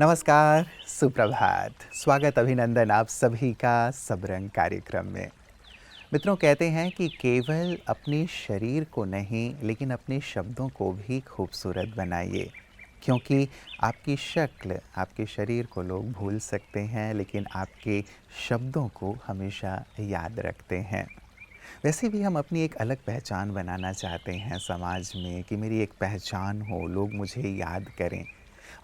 नमस्कार, सुप्रभात, स्वागत अभिनंदन आप सभी का सबरंग कार्यक्रम में। मित्रों, कहते हैं कि केवल अपने शरीर को नहीं लेकिन अपने शब्दों को भी खूबसूरत बनाइए, क्योंकि आपकी शक्ल, आपके शरीर को लोग भूल सकते हैं लेकिन आपके शब्दों को हमेशा याद रखते हैं। वैसे भी हम अपनी एक अलग पहचान बनाना चाहते हैं समाज में कि मेरी एक पहचान हो, लोग मुझे याद करें।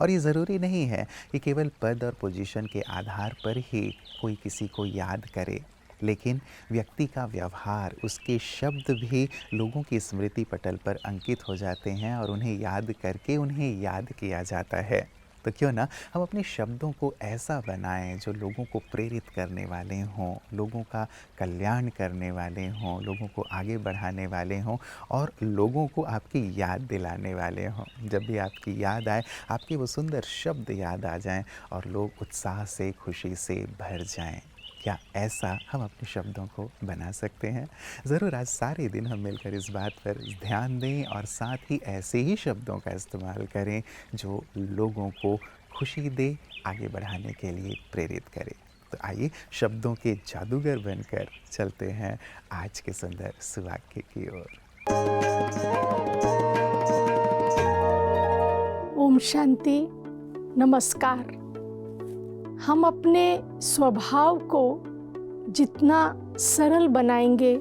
और ये ज़रूरी नहीं है कि केवल पद और पोजीशन के आधार पर ही कोई किसी को याद करे, लेकिन व्यक्ति का व्यवहार, उसके शब्द भी लोगों की स्मृति पटल पर अंकित हो जाते हैं और उन्हें याद करके उन्हें याद किया जाता है। तो क्यों ना हम अपने शब्दों को ऐसा बनाएं जो लोगों को प्रेरित करने वाले हों, लोगों का कल्याण करने वाले हों, लोगों को आगे बढ़ाने वाले हों और लोगों को आपकी याद दिलाने वाले हों। जब भी आपकी याद आए, आपके वो सुंदर शब्द याद आ जाएं और लोग उत्साह से, खुशी से भर जाएं। क्या ऐसा हम अपने शब्दों को बना सकते हैं? ज़रूर आज सारे दिन हम मिलकर इस बात पर ध्यान दें और साथ ही ऐसे ही शब्दों का इस्तेमाल करें जो लोगों को खुशी दे, आगे बढ़ाने के लिए प्रेरित करे। तो आइए शब्दों के जादूगर बनकर चलते हैं आज के सुंदर सुवाक्य की ओर। ओम शांति। नमस्कार। हम अपने स्वभाव को जितना सरल बनाएंगे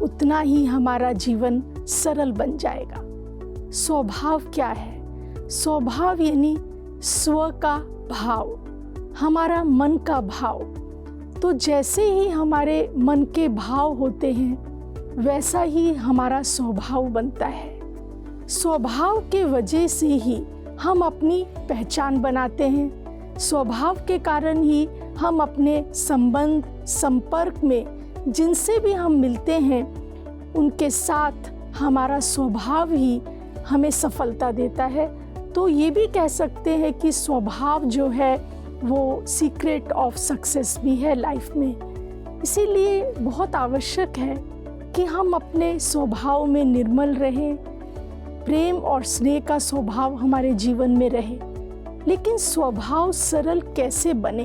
उतना ही हमारा जीवन सरल बन जाएगा। स्वभाव क्या है? स्वभाव यानी स्व का भाव, हमारा मन का भाव। तो जैसे ही हमारे मन के भाव होते हैं वैसा ही हमारा स्वभाव बनता है। स्वभाव के वजह से ही हम अपनी पहचान बनाते हैं। स्वभाव के कारण ही हम अपने संबंध, संपर्क में जिनसे भी हम मिलते हैं उनके साथ हमारा स्वभाव ही हमें सफलता देता है। तो ये भी कह सकते हैं कि स्वभाव जो है वो सीक्रेट ऑफ सक्सेस भी है लाइफ में। इसीलिए बहुत आवश्यक है कि हम अपने स्वभाव में निर्मल रहें, प्रेम और स्नेह का स्वभाव हमारे जीवन में रहे। लेकिन स्वभाव सरल कैसे बने?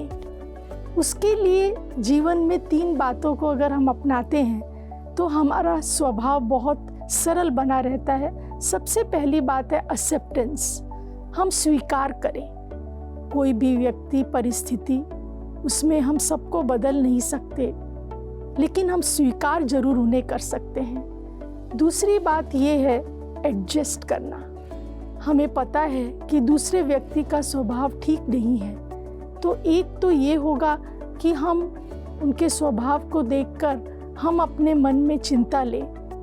उसके लिए जीवन में 3 बातों को अगर हम अपनाते हैं तो हमारा स्वभाव बहुत सरल बना रहता है। सबसे पहली बात है एक्सेप्टेंस। हम स्वीकार करें। कोई भी व्यक्ति, परिस्थिति, उसमें हम सबको बदल नहीं सकते, लेकिन हम स्वीकार जरूर उन्हें कर सकते हैं। दूसरी बात यह है एडजस्ट करना। हमें पता है कि दूसरे व्यक्ति का स्वभाव ठीक नहीं है, तो एक तो ये होगा कि हम उनके स्वभाव को देखकर हम अपने मन में चिंता लें,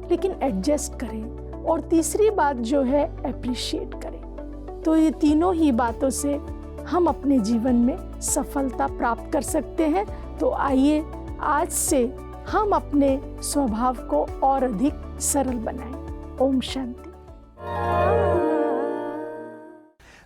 लेकिन एडजस्ट करें। और तीसरी बात जो है अप्रिशिएट करें। तो ये तीनों ही बातों से हम अपने जीवन में सफलता प्राप्त कर सकते हैं। तो आइए आज से हम अपने स्वभाव को और अधिक सरल बनाएं। ओम शांति।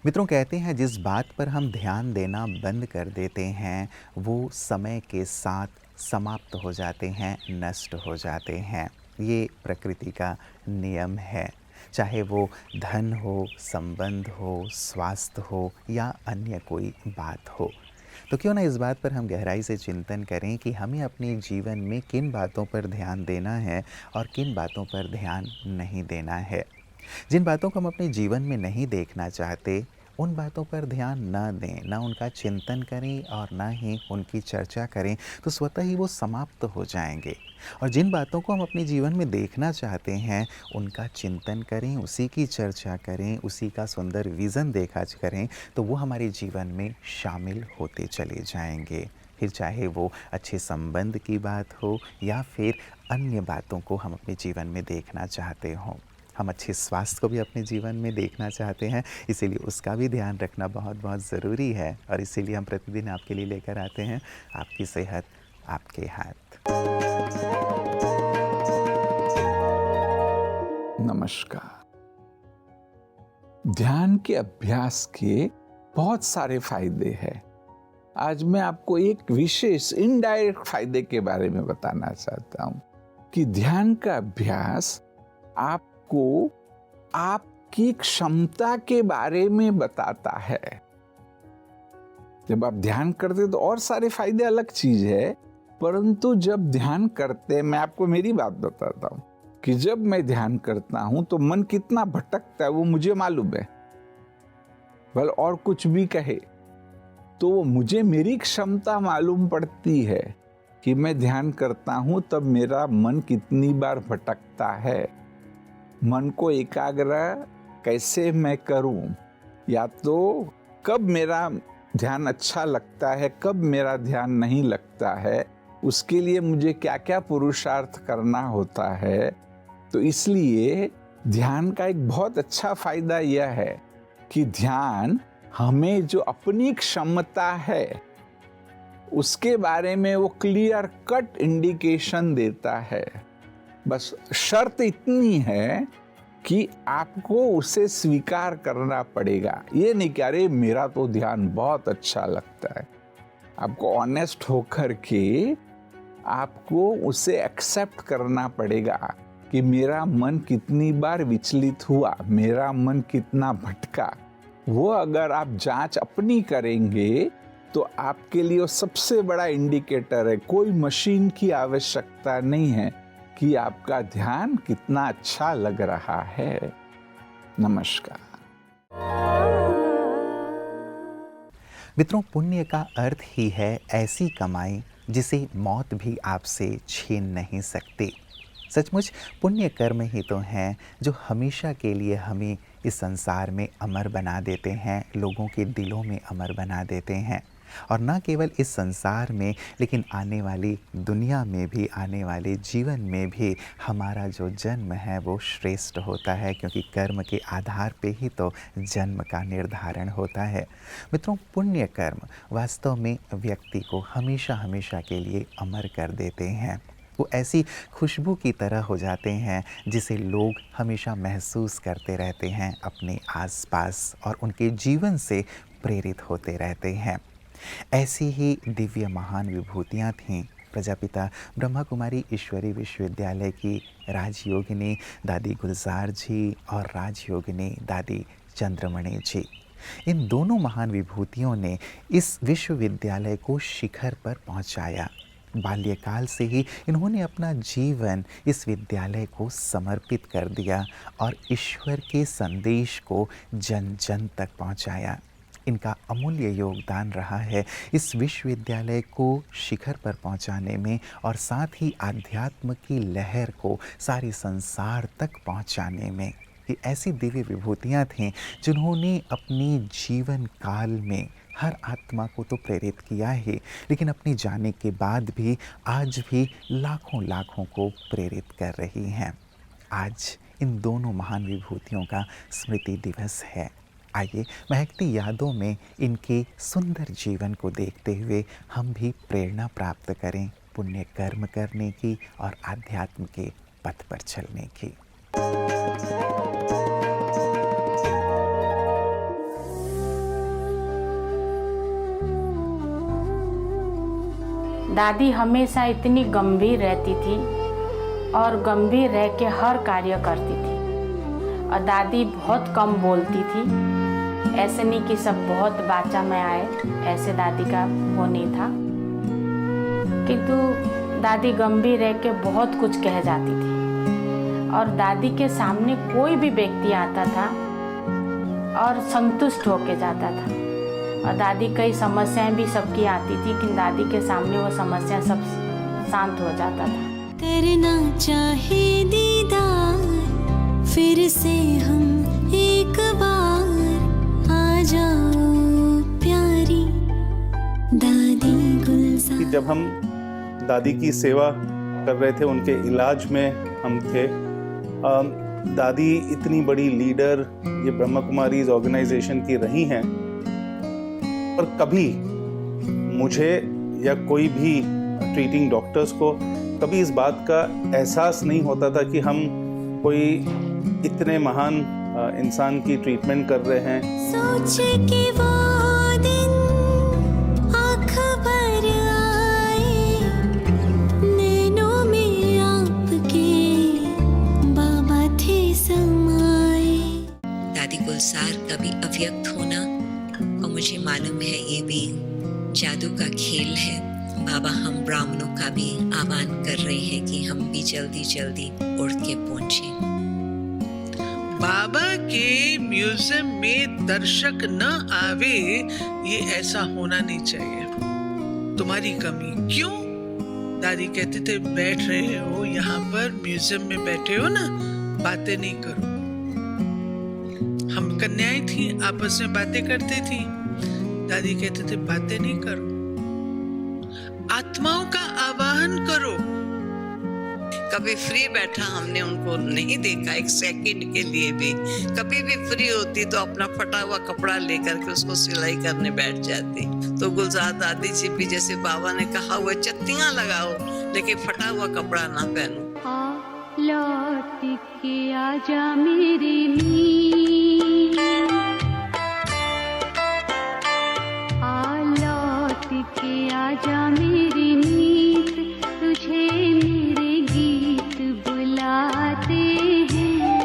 मित्रों, कहते हैं जिस बात पर हम ध्यान देना बंद कर देते हैं वो समय के साथ समाप्त हो जाते हैं, नष्ट हो जाते हैं। ये प्रकृति का नियम है। चाहे वो धन हो, संबंध हो, स्वास्थ्य हो या अन्य कोई बात हो। तो क्यों ना इस बात पर हम गहराई से चिंतन करें कि हमें अपने जीवन में किन बातों पर ध्यान देना है और किन बातों पर ध्यान नहीं देना है। जिन बातों को हम अपने जीवन में नहीं देखना चाहते उन बातों पर ध्यान न दें, ना उनका चिंतन करें और ना ही उनकी चर्चा करें, तो स्वतः ही वो समाप्त हो जाएंगे। और जिन बातों को हम अपने जीवन में देखना चाहते हैं उनका चिंतन करें, उसी की चर्चा करें, उसी का सुंदर विज़न देखा करें, तो वो हमारे जीवन में शामिल होते चले जाएंगे। फिर चाहे वो अच्छे संबंध की बात हो या फिर अन्य बातों को हम अपने जीवन में देखना चाहते हों। हम अच्छे स्वास्थ्य को भी अपने जीवन में देखना चाहते हैं, इसीलिए उसका भी ध्यान रखना बहुत बहुत ज़रूरी है। और इसीलिए हम प्रतिदिन आपके लिए लेकर आते हैं आपकी सेहत आपके हाथ। नमस्कार। ध्यान के अभ्यास के बहुत सारे फायदे हैं। आज मैं आपको एक विशेष इनडायरेक्ट फायदे के बारे में बताना चाहता हूं कि ध्यान का अभ्यास आपको आपकी क्षमता के बारे में बताता है। जब आप ध्यान करते तो और सारे फायदे अलग चीज है, परंतु जब ध्यान करते, मैं आपको मेरी बात बताता हूँ कि जब मैं ध्यान करता हूँ तो मन कितना भटकता है वो मुझे मालूम है। भले और कुछ भी कहे तो वो मुझे मेरी क्षमता मालूम पड़ती है कि मैं ध्यान करता हूँ तब मेरा मन कितनी बार भटकता है। मन को एकाग्र कैसे मैं करूं, या तो कब मेरा ध्यान अच्छा लगता है, कब मेरा ध्यान नहीं लगता है, उसके लिए मुझे क्या क्या पुरुषार्थ करना होता है। तो इसलिए ध्यान का एक बहुत अच्छा फायदा यह है कि ध्यान हमें जो अपनी क्षमता है उसके बारे में वो क्लियर कट इंडिकेशन देता है। बस शर्त इतनी है कि आपको उसे स्वीकार करना पड़ेगा। ये नहीं कि अरे मेरा तो ध्यान बहुत अच्छा लगता है। आपको ऑनेस्ट होकर के आपको उसे एक्सेप्ट करना पड़ेगा कि मेरा मन कितनी बार विचलित हुआ, मेरा मन कितना भटका। वो अगर आप जांच अपनी करेंगे तो आपके लिए वो सबसे बड़ा इंडिकेटर है। कोई मशीन की आवश्यकता नहीं है कि आपका ध्यान कितना अच्छा लग रहा है। नमस्कार। मित्रों, पुण्य का अर्थ ही है ऐसी कमाई जिसे मौत भी आपसे छीन नहीं सकती। सचमुच पुण्य कर्म ही तो हैं जो हमेशा के लिए हमें इस संसार में अमर बना देते हैं, लोगों के दिलों में अमर बना देते हैं। और न केवल इस संसार में, लेकिन आने वाली दुनिया में भी, आने वाले जीवन में भी हमारा जो जन्म है वो श्रेष्ठ होता है, क्योंकि कर्म के आधार पे ही तो जन्म का निर्धारण होता है। मित्रों, पुण्य कर्म वास्तव में व्यक्ति को हमेशा हमेशा के लिए अमर कर देते हैं। वो ऐसी खुशबू की तरह हो जाते हैं जिसे लोग हमेशा महसूस करते रहते हैं अपने आसपास और उनके जीवन से प्रेरित होते रहते हैं। ऐसी ही दिव्य महान विभूतियाँ थीं प्रजापिता ब्रह्मा कुमारी ईश्वरी विश्वविद्यालय की राजयोगिनी दादी गुलजार जी और राजयोगिनी दादी चंद्रमणि जी। इन दोनों महान विभूतियों ने इस विश्वविद्यालय को शिखर पर पहुंचाया। बाल्यकाल से ही इन्होंने अपना जीवन इस विद्यालय को समर्पित कर दिया और ईश्वर के संदेश को जन जन तक पहुंचाया। इनका अमूल्य योगदान रहा है इस विश्वविद्यालय को शिखर पर पहुंचाने में और साथ ही आध्यात्म की लहर को सारे संसार तक पहुंचाने में। ये ऐसी दिव्य विभूतियाँ थीं जिन्होंने अपनी जीवन काल में हर आत्मा को तो प्रेरित किया ही, लेकिन अपने जाने के बाद भी आज भी लाखों लाखों को प्रेरित कर रही हैं। आज इन दोनों महान विभूतियों का स्मृति दिवस है। आइए महकती यादों में इनके सुंदर जीवन को देखते हुए हम भी प्रेरणा प्राप्त करें पुण्य कर्म करने की और आध्यात्म के पथ पर चलने की। दादी हमेशा इतनी गंभीर रहती थी और गंभीर रह के हर कार्य करती थी। और दादी बहुत कम बोलती थी। ऐसे नहीं कि सब बहुत बाचा में आए, ऐसे दादी का वो नहीं था, किंतु दादी गंभीर रह के बहुत कुछ कह जाती थी। और दादी के सामने कोई भी व्यक्ति आता था और संतुष्ट होके जाता था। और दादी कई समस्याएं भी सबकी आती थी, लेकिन दादी के सामने वो समस्या सब शांत हो जाता था। करना चाहे दीदार फिर से हम एक बार, आ जाओ प्यारी दादी गुलजार। जब हम दादी की सेवा कर रहे थे, उनके इलाज में हम थे, दादी इतनी बड़ी लीडर ये ब्रह्मा कुमारीज ऑर्गेनाइजेशन की रही हैं, पर कभी मुझे या कोई भी ट्रीटिंग डॉक्टर्स को कभी इस बात का एहसास नहीं होता था कि हम कोई इतने महान इंसान की ट्रीटमेंट कर रहे हैं। सोच के वो दिन आँख भर आए, नैनों में आपके बाबा थे समाए। दादी गुलजार का भी अव्यक्त होना, और मुझे मालूम है ये भी जादू का खेल है। बाबा हम ब्राह्मणों का भी आह्वान कर रहे हैं कि हम भी जल्दी जल्दी उड़ के पहुंचे। बाबा के म्यूजियम में दर्शक न आवे, ये ऐसा होना नहीं चाहिए। तुम्हारी कमी क्यों? दादी कहते थे बैठ रहे हो यहाँ पर, म्यूजियम में बैठे हो ना, बातें नहीं करो। हम कन्याएं थी, आपस में बातें करते थी। दादी कहते थे बातें नहीं करो, आत्माओं का आवाहन करो। कभी फ्री बैठा हमने उनको नहीं देखा एक सेकंड के लिए भी। कभी भी फ्री होती तो अपना फटा हुआ कपड़ा लेकर के उसको सिलाई करने बैठ जाती। तो गुलजार दादी जी भी जैसे बाबा ने कहा हुआ चत्तियां लगाओ लेकिन फटा हुआ कपड़ा ना पहनो। लौट के आजा मेरी मीत, लौट के आजा मेरी मीत, तुझे मेरे गीत बुलाते हैं।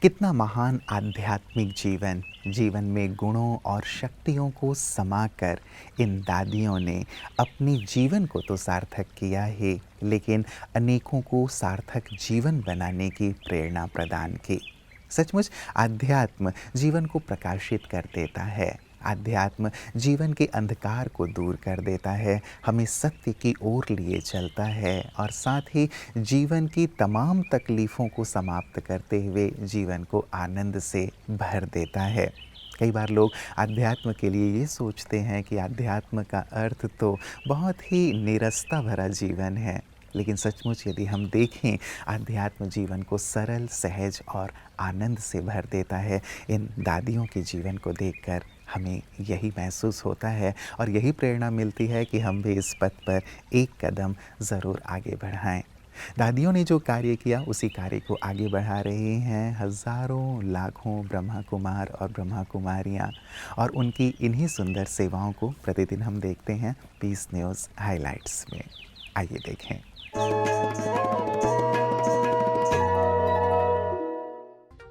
कितना महान आध्यात्मिक जीवन, जीवन में गुणों और शक्तियों को समाकर इन दादियों ने अपने जीवन को तो सार्थक किया ही, लेकिन अनेकों को सार्थक जीवन बनाने की प्रेरणा प्रदान की। सचमुच आध्यात्म जीवन को प्रकाशित कर देता है। आध्यात्म जीवन के अंधकार को दूर कर देता है, हमें सत्य की ओर लिए चलता है और साथ ही जीवन की तमाम तकलीफ़ों को समाप्त करते हुए जीवन को आनंद से भर देता है। कई बार लोग अध्यात्म के लिए ये सोचते हैं कि अध्यात्म का अर्थ तो बहुत ही नीरसता भरा जीवन है, लेकिन सचमुच यदि हम देखें अध्यात्म जीवन को सरल, सहज और आनंद से भर देता है। इन दादियों के जीवन को देखकर हमें यही महसूस होता है और यही प्रेरणा मिलती है कि हम भी इस पथ पर एक कदम ज़रूर आगे बढ़ाएं। दादियों ने जो कार्य किया उसी कार्य को आगे बढ़ा रही हैं हज़ारों लाखों ब्रह्मा कुमार और ब्रह्मा कुमारियाँ, और उनकी इन्हीं सुंदर सेवाओं को प्रतिदिन हम देखते हैं पीस न्यूज़ हाइलाइट्स में। आइए देखें।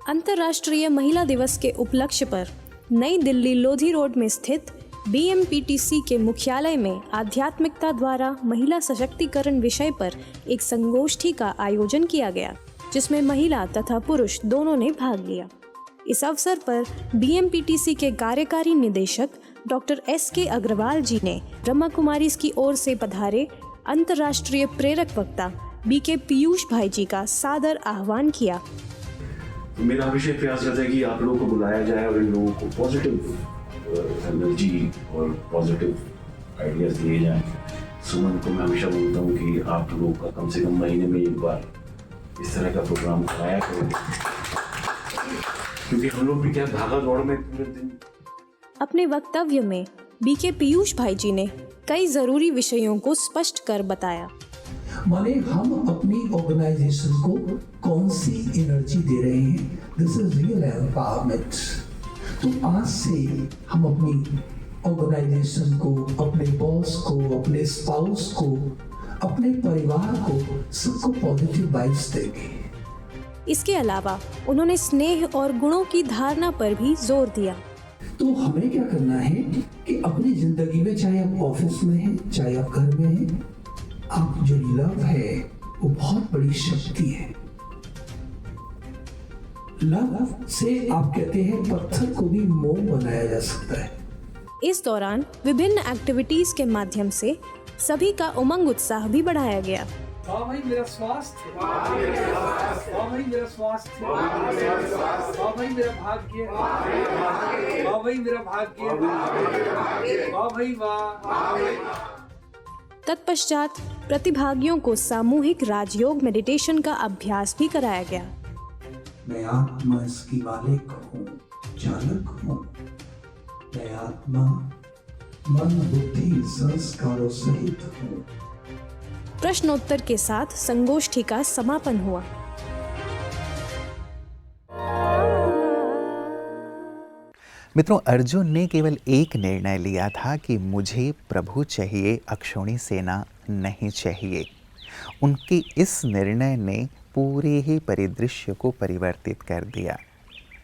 अंतर्राष्ट्रीय महिला दिवस के उपलक्ष्य पर नई दिल्ली लोधी रोड में स्थित BMPTC के मुख्यालय में आध्यात्मिकता द्वारा महिला सशक्तिकरण विषय पर एक संगोष्ठी का आयोजन किया गया, जिसमें महिला तथा पुरुष दोनों ने भाग लिया। इस अवसर पर BMPTC के कार्यकारी निदेशक डॉक्टर SK अग्रवाल जी ने ब्रह्मा कुमारीज की ओर से पधारे अंतर्राष्ट्रीय प्रेरक वक्ता BK पीयूष भाई जी का सादर आह्वान किया। मेरा हमेशा प्रयास रहता है कि आप लोगों को बुलाया जाए और इन लोगों को पॉजिटिव एनर्जी और पॉजिटिव आइडियाज दिए जाएं। सुमन को मैं हमेशा बोलता हूँ कि आप लोगों का कम से कम महीने में एक बार इस तरह का प्रोग्राम कराया करें, क्योंकि हम लोग भी क्या भागा दौड़ में पूरे दिन। अपने वक्तव्य में BK पीयूष भाई जी ने कई जरूरी विषयों को स्पष्ट कर बताया। माने हम अपनी ऑर्गेनाइजेशन को कौन सी एनर्जी दे रहे हैं, दिस इज रियल एम्पावरमेंट। तो आज से हम अपनी ऑर्गेनाइजेशन को, अपने बॉस को, अपने स्पाउस को, अपने परिवार को, सबको पॉजिटिव वाइब्स देंगे। इसके अलावा उन्होंने स्नेह और गुणों की धारणा पर भी जोर दिया। तो हमें क्या करना है कि अपनी जिंदगी में, चाहे आप ऑफिस में हैं, चाहे आप घर में हैं, आप जो लव है वो बहुत बड़ी शक्ति है। लव से आप कहते हैं पत्थर को भी मोम बनाया जा सकता है। इस दौरान विभिन्न एक्टिविटीज के माध्यम से सभी का उमंग उत्साह भी बढ़ाया गया। वाह भाई मेरा स्वास्थ्य, वाह भाई मेरा स्वास्थ्य, वाह भाई मेरा भाग्य, वाह भाई मेरा भाग्य, वाह भाई वाह। तत्पश्चात प्रतिभागियों को सामूहिक राजयोग मेडिटेशन का अभ्यास भी कराया गया। मैं आत्मा इसकी मालिक हूँ, चालक हूँ। मैं आत्मा मन बुद्धि संस्कारों सहित हूँ। प्रश्नोत्तर के साथ संगोष्ठी का समापन हुआ। मित्रों, अर्जुन ने केवल एक निर्णय लिया था कि मुझे प्रभु चाहिए, अक्षौणी सेना नहीं चाहिए। उनके इस निर्णय ने पूरे ही परिदृश्य को परिवर्तित कर दिया।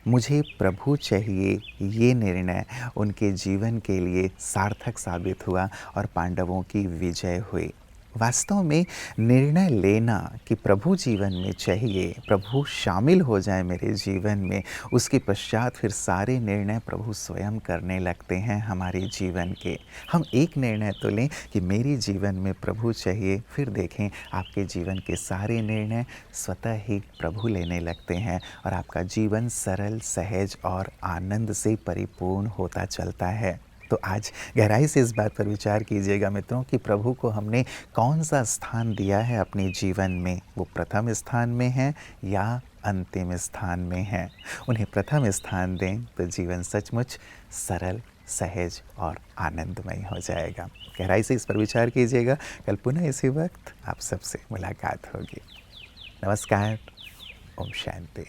मुझे प्रभु चाहिए, ये निर्णय उनके जीवन के लिए सार्थक साबित हुआ और पांडवों की विजय हुई। वास्तव में निर्णय लेना कि प्रभु जीवन में चाहिए, प्रभु शामिल हो जाए मेरे जीवन में, उसके पश्चात फिर सारे निर्णय प्रभु स्वयं करने लगते हैं हमारे जीवन के। हम एक निर्णय तो लें कि मेरे जीवन में प्रभु चाहिए, फिर देखें आपके जीवन के सारे निर्णय स्वतः ही प्रभु लेने लगते हैं और आपका जीवन सरल, सहज और आनंद से परिपूर्ण होता चलता है। तो आज गहराई से इस बात पर विचार कीजिएगा मित्रों कि प्रभु को हमने कौन सा स्थान दिया है अपने जीवन में। वो प्रथम स्थान में है या अंतिम स्थान में है। उन्हें प्रथम स्थान दें तो जीवन सचमुच सरल, सहज और आनंदमय हो जाएगा। गहराई से इस पर विचार कीजिएगा। कल पुनः इसी वक्त आप सबसे मुलाकात होगी। नमस्कार। ओम शांति।